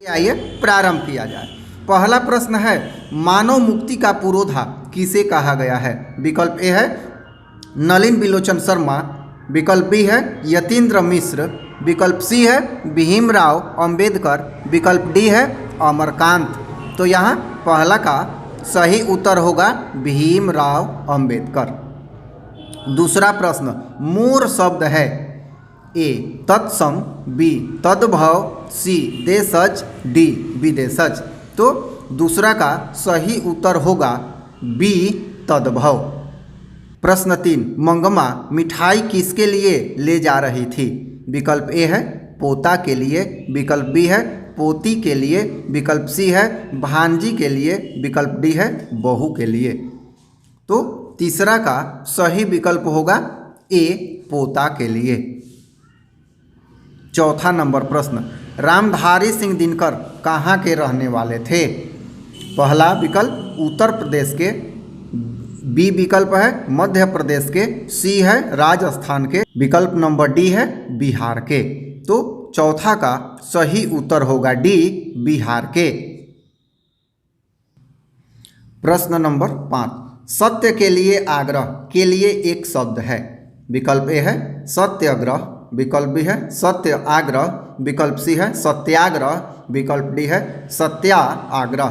आइए प्रारंभ किया जाए। पहला प्रश्न है, मानव मुक्ति का पुरोधा किसे कहा गया है? विकल्प ए है नलिन बिलोचन शर्मा, विकल्प बी है यतीन्द्र मिश्र, विकल्प सी है भीमराव अंबेडकर, विकल्प डी है अमरकांत। तो यहाँ पहला का सही उत्तर होगा भीमराव अंबेडकर। दूसरा प्रश्न, मोर शब्द है ए तत्सम, बी तद्भव, सी देशज, डी विदेशज। तो दूसरा का सही उत्तर होगा बी तद्भव। प्रश्न 3, मंगमा मिठाई किसके लिए ले जा रही थी? विकल्प ए है पोता के लिए, विकल्प बी है पोती के लिए, विकल्प सी है भांजी के लिए, विकल्प डी है बहू के लिए। तो तीसरा का सही विकल्प होगा ए पोता के लिए। चौथा नंबर प्रश्न, रामधारी सिंह दिनकर कहाँ के रहने वाले थे? पहला विकल्प उत्तर प्रदेश के, बी विकल्प है मध्य प्रदेश के, सी है राजस्थान के, विकल्प नंबर डी है बिहार के। तो चौथा का सही उत्तर होगा डी बिहार के। प्रश्न नंबर 5, सत्य के लिए आग्रह के लिए एक शब्द है। विकल्प ए है सत्याग्रह, विकल्प बी है सत्य आग्रह, विकल्प सी है सत्याग्रह, विकल्प डी है सत्या आग्रह।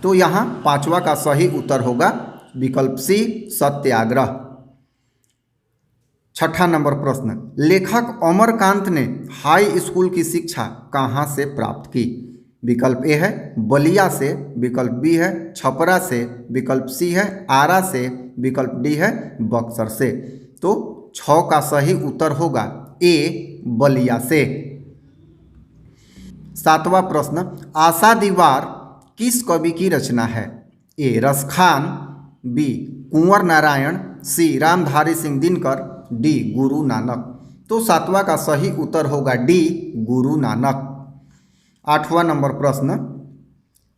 तो यहाँ पांचवा का सही उत्तर होगा विकल्प सी सत्याग्रह। छठा नंबर प्रश्न, लेखक अमरकांत ने हाई स्कूल की शिक्षा कहाँ से प्राप्त की? विकल्प ए है बलिया से, विकल्प बी है छपरा से, विकल्प सी है आरा से, विकल्प डी है बक्सर से। तो 6 का सही उत्तर होगा ए बलिया से। सातवां प्रश्न, आशा दीवार किस कवि की रचना है? ए रसखान, बी कुंवर नारायण, सी रामधारी सिंह दिनकर, डी गुरु नानक। तो सातवां का सही उत्तर होगा डी गुरु नानक। आठवां नंबर प्रश्न,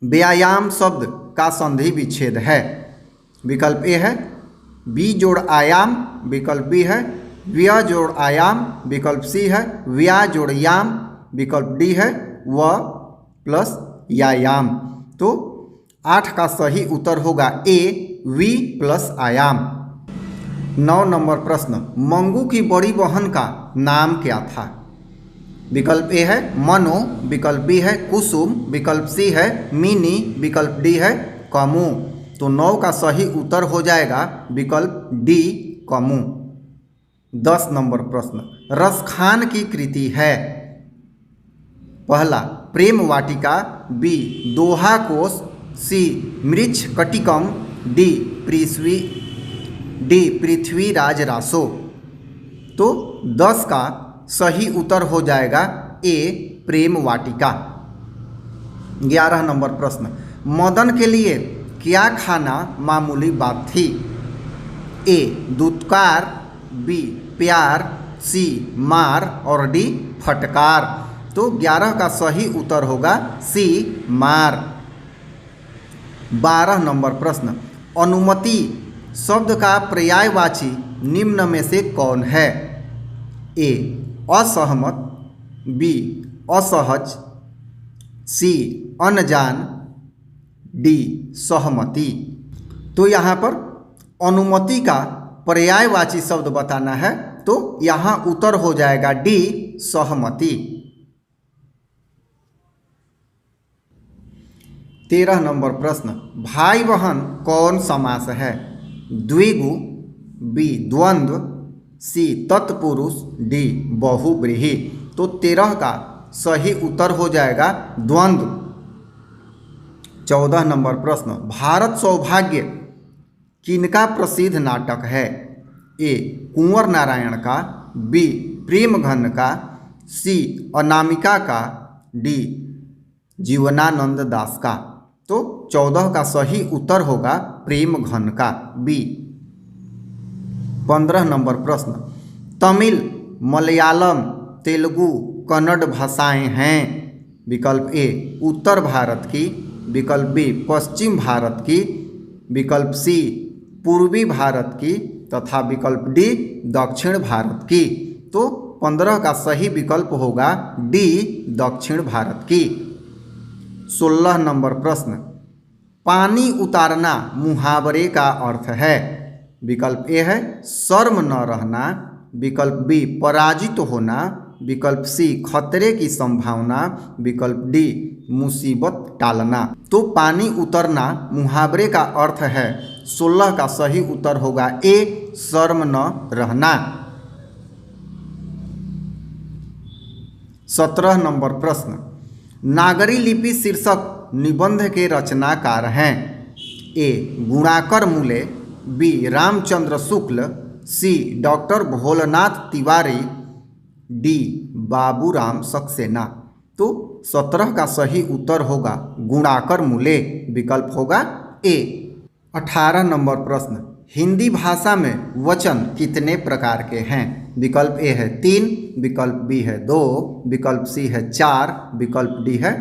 व्यायाम शब्द का संधि विच्छेद है। विकल्प ए है बी जोड़ आयाम, विकल्प बी है व्या जोड़ आयाम, विकल्प सी है व्या जोड़ याम, विकल्प डी है व प्लस यायाम। तो 8 का सही उत्तर होगा ए वी प्लस आयाम। 9 नंबर प्रश्न, मंगू की बड़ी बहन का नाम क्या था? विकल्प ए है मनु, विकल्प बी है कुसुम, विकल्प सी है मिनी, विकल्प डी है कमू। तो 9 का सही उत्तर हो जाएगा विकल्प डी कमू। 10 नंबर प्रश्न, रसखान की कृति है। पहला प्रेम वाटिका, बी दोहा कोश, सी मृच्छ कटिकम, डी पृथ्वीराज रासो। तो 10 का सही उत्तर हो जाएगा ए प्रेम वाटिका। 11 नंबर प्रश्न, मदन के लिए क्या खाना मामूली बात थी? ए दुत्कार, बी प्यार, सी मार और डी फटकार। तो 11 का सही उत्तर होगा सी मार। 12 नंबर प्रश्न, अनुमति शब्द का पर्यायवाची निम्न में से कौन है? ए असहमत, बी असहज, सी अनजान, डी सहमति। तो यहाँ पर अनुमति का पर्यायवाची शब्द बताना है, तो यहाँ उत्तर हो जाएगा डी सहमति। 13 नंबर प्रश्न, भाई बहन कौन समास है? द्विगु, बी द्वंद्व, सी तत्पुरुष, डी बहुव्रीहि। तो 13 का सही उत्तर हो जाएगा द्वंद्व। 14 नंबर प्रश्न, भारत सौभाग्य किनका प्रसिद्ध नाटक है? ए कुंवर नारायण का, बी प्रेमघन का, सी अनामिका का, डी जीवनानंद दास का। तो 14 का सही उत्तर होगा प्रेमघन का, बी। 15 नंबर प्रश्न, तमिल, मलयालम, तेलुगु, कन्नड़ भाषाएं हैं। विकल्प ए उत्तर भारत की, विकल्प बी पश्चिम भारत की, विकल्प सी पूर्वी भारत की तथा विकल्प डी दक्षिण भारत की। तो 15 का सही विकल्प होगा डी दक्षिण भारत की। 16 नंबर प्रश्न, पानी उतारना मुहावरे का अर्थ है। विकल्प ए है शर्म न रहना, विकल्प बी पराजित होना, विकल्प सी खतरे की संभावना, विकल्प डी मुसीबत टालना। तो पानी उतरना मुहावरे का अर्थ है। 16 का सही उत्तर होगा ए शर्म न रहना। 17 नंबर प्रश्न, नागरी लिपि शीर्षक निबंध के रचनाकार हैं। ए गुणाकर मूले, बी रामचंद्र शुक्ल, सी डॉक्टर भोलनाथ तिवारी, डी बाबूराम सक्सेना। तो 17 का सही उत्तर होगा गुणाकर मूले, विकल्प होगा ए। 18 नंबर प्रश्न, हिंदी भाषा में वचन कितने प्रकार के हैं। विकल्प ए है 3, विकल्प बी है 2, विकल्प सी है 4, विकल्प डी है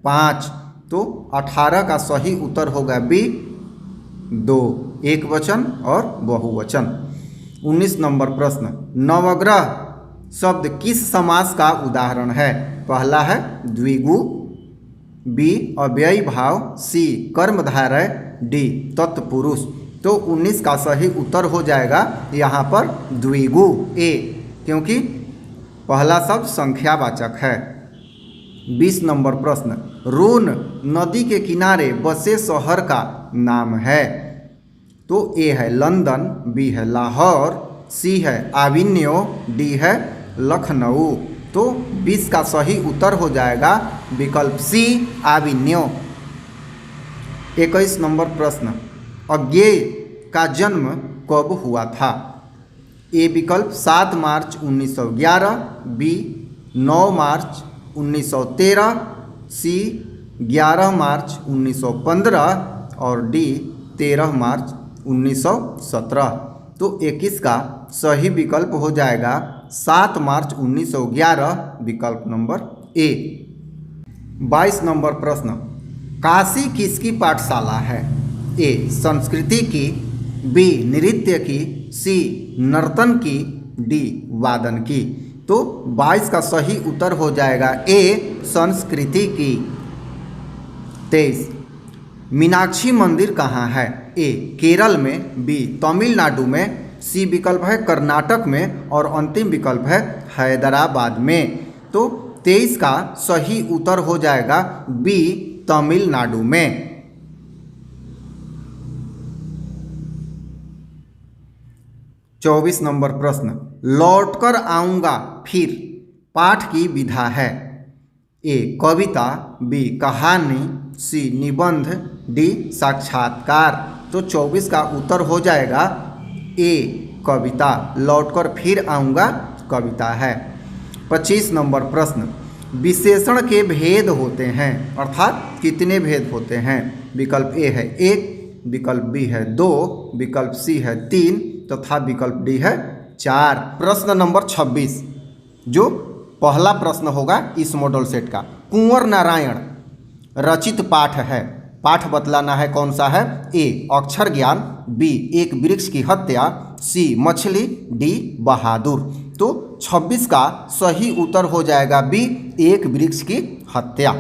5। तो 18 का सही उत्तर होगा बी 2, एक वचन और बहुवचन। 19 नंबर प्रश्न, नवग्रह शब्द किस समास का उदाहरण है। पहला है द्विगु, बी अव्ययी भाव, सी कर्मधारय, डी तत्पुरुष। तो 19 का सही उत्तर हो जाएगा यहाँ पर द्विगु ए, क्योंकि पहला शब्द संख्यावाचक है। 20 नंबर प्रश्न, रोन नदी के किनारे बसे शहर का नाम है। तो ए है लंदन, बी है लाहौर, सी है आविन्यो, डी है लखनऊ। तो 20 का सही उत्तर हो जाएगा विकल्प सी आविन्यो। 21 नंबर प्रश्न, अज्ञेय का जन्म कब हुआ था। ए विकल्प 7 मार्च 1911, बी 9 मार्च 1913, सी 11 मार्च 1915 और डी 13 मार्च 1917। तो 21 का सही विकल्प हो जाएगा 7 मार्च 1911, विकल्प नंबर ए। 22 नंबर प्रश्न, काशी किसकी पाठशाला है। ए संस्कृति की, बी नृत्य की, सी नर्तन की, डी वादन की। तो 22 का सही उत्तर हो जाएगा ए संस्कृति की। 23, मीनाक्षी मंदिर कहाँ है। ए केरल में, बी तमिलनाडु में, सी विकल्प है कर्नाटक में और अंतिम विकल्प है हैदराबाद में। तो 23 का सही उत्तर हो जाएगा बी तमिलनाडु में। 24 नंबर प्रश्न, लौटकर आऊँगा फिर पाठ की विधा है। ए कविता, बी कहानी, सी निबंध, डी साक्षात्कार। तो 24 का उत्तर हो जाएगा ए कविता, लौटकर फिर आऊँगा कविता है। 25 नंबर प्रश्न, विशेषण के भेद होते हैं, अर्थात कितने भेद होते हैं। विकल्प ए है 1, विकल्प बी है 2, विकल्प सी है 3 तथा विकल्प डी है 4। प्रश्न नंबर 26 जो पहला प्रश्न होगा इस मॉडल सेट का, कुंवर नारायण रचित पाठ है। पाठ बतलाना है कौन सा है। ए अक्षर ज्ञान, बी एक वृक्ष की हत्या, सी मछली, डी बहादुर। तो 26 का सही उत्तर हो जाएगा बी एक वृक्ष की हत्या।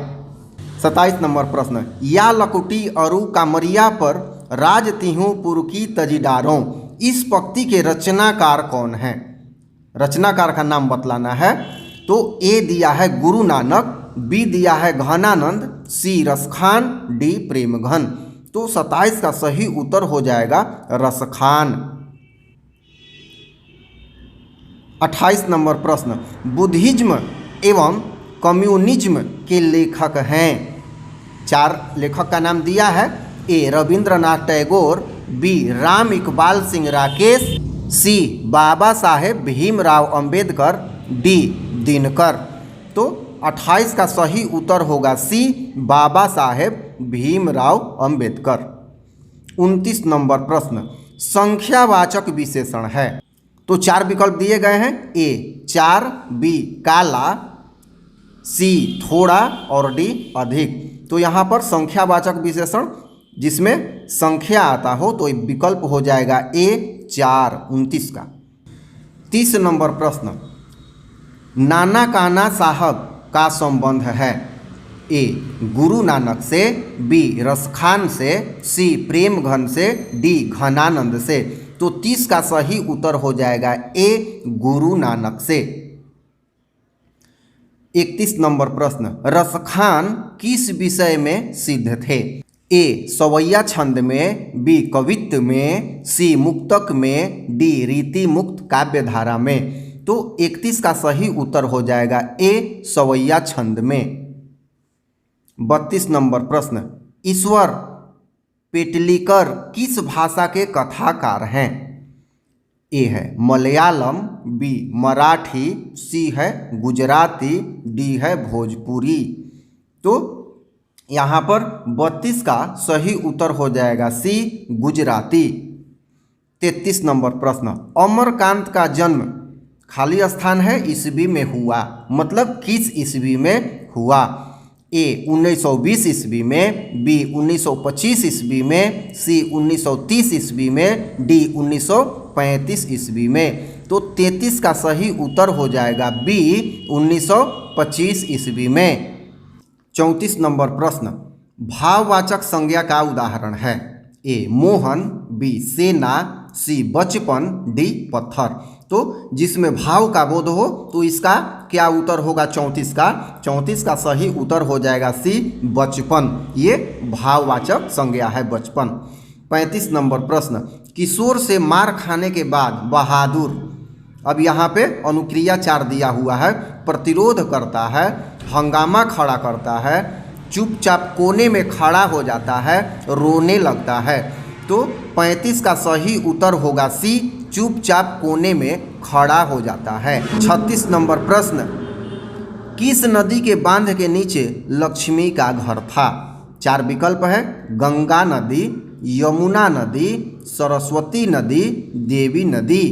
27 नंबर प्रश्न, या लकुटी अरु कामरिया पर राज तिहु पुर की तजीदारों, इस पंक्ति के रचनाकार कौन है। रचनाकार का नाम बतलाना है। तो ए दिया है गुरु नानक, बी दिया है घनानंद, सी रसखान, डी प्रेमघन। तो 27 का सही उत्तर हो जाएगा रसखान। 28 नंबर प्रश्न, बुद्धिज्म एवं कम्युनिज्म के लेखक हैं। 4 लेखक का नाम दिया है। ए रविंद्रनाथ टैगोर, बी राम इकबाल सिंह राकेश, सी बाबा साहेब भीमराव अंबेडकर, डी दिनकर। तो 28 का सही उत्तर होगा सी बाबा साहेब भीमराव अंबेडकर। 29 नंबर प्रश्न, संख्यावाचक विशेषण है। तो 4 विकल्प दिए गए हैं। ए 4, बी काला, सी थोड़ा और डी अधिक। तो यहाँ पर संख्यावाचक विशेषण जिसमें संख्या आता हो तो विकल्प हो जाएगा ए 4। 29 का। 30 नंबर प्रश्न, नाना काना साहब का संबंध है। ए गुरु नानक से, बी रसखान से, सी प्रेम घन से, डी घनानंद से। तो 30 का सही उत्तर हो जाएगा ए गुरु नानक से। 31 नंबर प्रश्न, रसखान किस विषय में सिद्ध थे? ए सवैया छंद में, बी कवित्व में, सी मुक्तक में, डी रीति मुक्त काव्य धारा में। तो 31 का सही उत्तर हो जाएगा ए सवैया छंद में। 32 नंबर प्रश्न, ईश्वर पेटलीकर किस भाषा के कथाकार हैं? ए है मलयालम, बी मराठी, सी है गुजराती, डी है भोजपुरी। तो यहाँ पर 32 का सही उत्तर हो जाएगा सी गुजराती। 33 नंबर प्रश्न, अमरकांत का जन्म खाली स्थान है ईस्वी में हुआ, मतलब किस ईस्वी में हुआ? ए 1920 ईस्वी में, बी 1925 ईस्वी में, सी 1930 ईस्वी में, डी 1935 ईस्वी में। तो 33 का सही उत्तर हो जाएगा बी 1925 ईस्वी में। 34 नंबर प्रश्न, भाववाचक संज्ञा का उदाहरण है? ए मोहन, बी सेना, सी बचपन, डी पत्थर। तो जिसमें भाव का बोध हो तो इसका क्या उत्तर होगा 34 का? 34 का सही उत्तर हो जाएगा सी बचपन। ये भाववाचक संज्ञा है बचपन। 35 नंबर प्रश्न, किशोर से मार खाने के बाद बहादुर, अब यहाँ पे अनुक्रिया 4 दिया हुआ है, प्रतिरोध करता है, हंगामा खड़ा करता है, चुपचाप कोने में खड़ा हो जाता है, रोने लगता है। तो 35 का सही उत्तर होगा सी चुपचाप कोने में खड़ा हो जाता है। 36 नंबर प्रश्न, किस नदी के बांध के नीचे लक्ष्मी का घर था? 4 विकल्प है, गंगा नदी, यमुना नदी, सरस्वती नदी, देवी नदी।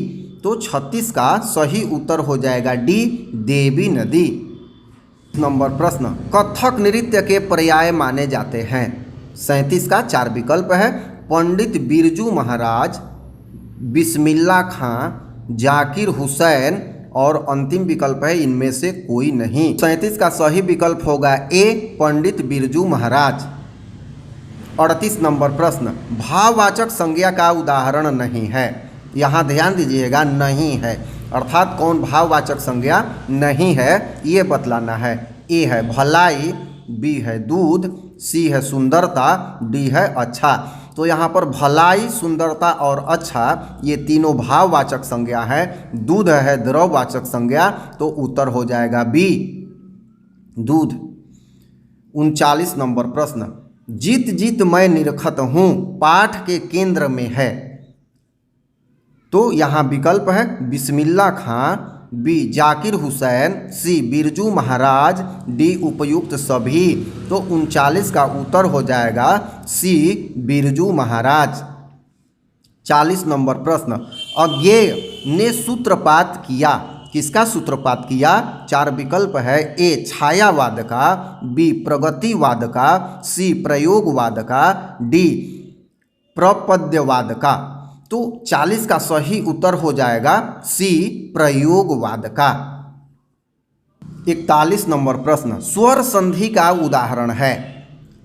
तो 36 का सही उत्तर हो जाएगा डी देवी नदी। नंबर प्रश्न, कथक नृत्य के पर्याय माने जाते हैं? 37 का 4 विकल्प है, पंडित बिरजू महाराज, बिस्मिल्ला खां, जाकिर हुसैन और अंतिम विकल्प है इनमें से कोई नहीं। 37 का सही विकल्प होगा ए पंडित बिरजू महाराज। 38 नंबर प्रश्न, भाववाचक संज्ञा का उदाहरण नहीं है? यहाँ ध्यान दीजिएगा, नहीं है, अर्थात कौन भाववाचक संज्ञा नहीं है ये बतलाना है। ए है भलाई, बी है दूध, सी है सुंदरता, डी है अच्छा। तो यहाँ पर भलाई, सुंदरता और अच्छा ये तीनों भाववाचक संज्ञा है, दूध है द्रववाचक संज्ञा, तो उत्तर हो जाएगा बी दूध। 39 नंबर प्रश्न, जीत जीत मैं निरखत हूँ पाठ के केंद्र में है? तो यहाँ विकल्प है बिस्मिल्ला खां, बी जाकिर हुसैन, सी बिरजू महाराज, डी उपयुक्त सभी। तो 39 का उत्तर हो जाएगा सी बिरजू महाराज। 40 नंबर प्रश्न, अज्ञेय ने सूत्रपात किया, किसका सूत्रपात किया? 4 विकल्प है, ए छायावाद का, बी प्रगतिवाद का, सी प्रयोगवाद का, डी प्रपद्यवाद का। तो 40 का सही उत्तर हो जाएगा सी प्रयोगवाद का। 41 नंबर प्रश्न, स्वर संधि का उदाहरण है?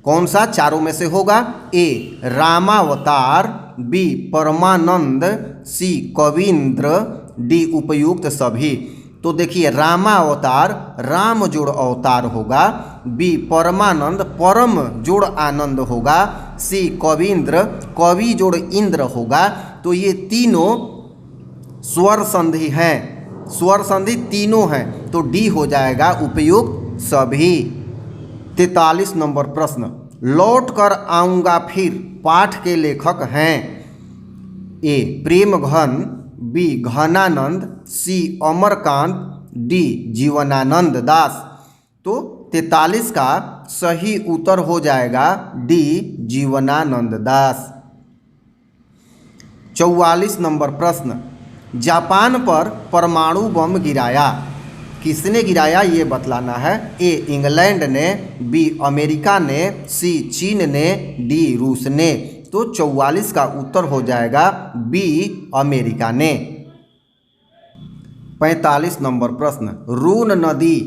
कौन सा चारों में से होगा? ए रामावतार, बी परमानंद, सी कवींद्र, डी उपयुक्त सभी। तो देखिए रामावतार राम जोड़ अवतार होगा, बी परमानंद परम जोड़ आनंद होगा, सी कवींद्र कवि जोड़ इंद्र होगा। तो ये तीनों स्वर संधि हैं, स्वर संधि तीनों हैं, तो डी हो जाएगा उपयुक्त सभी। 43 नंबर प्रश्न, लौट कर आऊँगा फिर पाठ के लेखक हैं? ए प्रेम घन, बी घनानंद, सी अमरकांत, डी जीवनानंद दास। तो 43 का सही उत्तर हो जाएगा डी जीवनानंद दास। 44 नंबर प्रश्न, जापान पर परमाणु बम गिराया, किसने गिराया ये बतलाना है। ए इंग्लैंड ने, बी अमेरिका ने, सी चीन ने, डी रूस ने। तो 44 का उत्तर हो जाएगा बी अमेरिका ने। 45 नंबर प्रश्न, रून नदी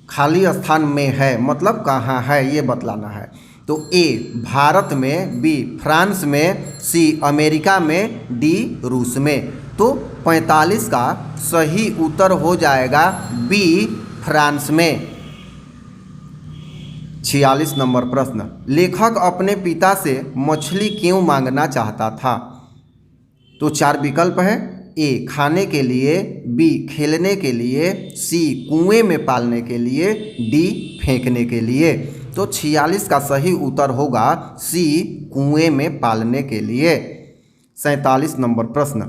खाली स्थान में है मतलब कहाँ है ये बतलाना है। तो ए भारत में, बी फ्रांस में, सी अमेरिका में, डी रूस में। तो 45 का सही उत्तर हो जाएगा बी फ्रांस में। 46 नंबर प्रश्न, लेखक अपने पिता से मछली क्यों मांगना चाहता था? तो 4 विकल्प है। ए खाने के लिए, बी खेलने के लिए, सी कुएं में पालने के लिए, डी फेंकने के लिए। तो 46 का सही उत्तर होगा सी कुएं में पालने के लिए। 47 नंबर प्रश्न,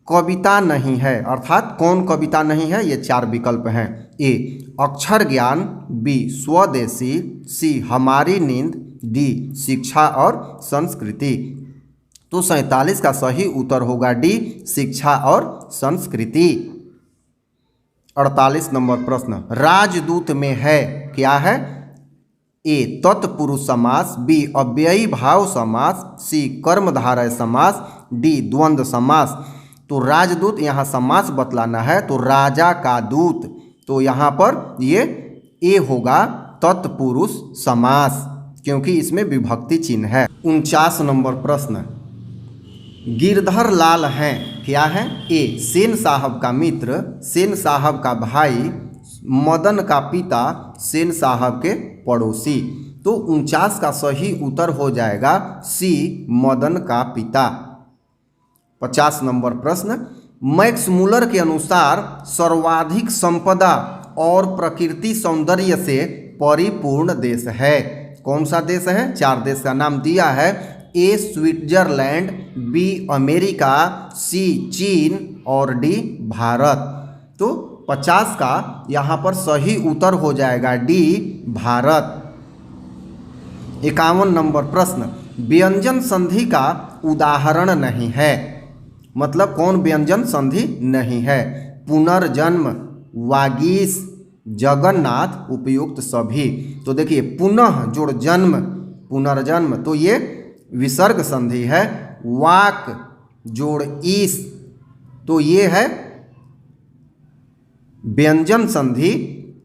कविता नहीं है अर्थात कौन कविता नहीं है? ये 4 विकल्प हैं। ए अक्षर ज्ञान, बी स्वदेशी, सी हमारी नींद, डी शिक्षा और संस्कृति। तो 47 का सही उत्तर होगा डी शिक्षा और संस्कृति। 48 नंबर प्रश्न, राजदूत में है क्या है? ए तत्पुरुष समास, बी अव्ययी भाव समास, सी कर्मधारय समास, डी द्वंद्व समास। तो राजदूत यहाँ समास बतलाना है, तो राजा का दूत, तो यहाँ पर ये ए होगा तत्पुरुष समास क्योंकि इसमें विभक्ति चिन्ह है। 49 नंबर प्रश्न, गिरधर लाल हैं क्या है? ए सेन साहब का मित्र, सेन साहब का भाई, मदन का पिता, सेन साहब के पड़ोसी। तो 49 का सही उत्तर हो जाएगा सी मदन का पिता। 50 नंबर प्रश्न, मैक्स मुलर के अनुसार सर्वाधिक संपदा और प्रकृति सौंदर्य से परिपूर्ण देश है। कौन सा देश है? 4 देश का नाम दिया है। ए स्विट्जरलैंड, बी अमेरिका, सी चीन और डी भारत। तो 50 का यहाँ पर सही उत्तर हो जाएगा डी भारत। 51 नंबर प्रश्न, व्यंजन संधि का उदाहरण नहीं है मतलब कौन व्यंजन संधि नहीं है? पुनर्जन्म, वागीश, जगन्नाथ, उपयुक्त सभी। तो देखिए पुनः जोड़ जन्म, पुनर्जन्म, तो ये विसर्ग संधि है। वाक जोड़ ईस, तो ये है व्यंजन संधि।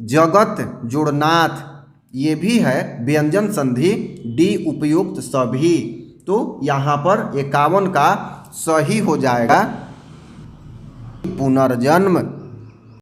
जगत जोड़ नाथ, ये भी है व्यंजन संधि। डी उपयुक्त सभी। तो यहाँ पर 51 का सही हो जाएगा पुनर्जन्म।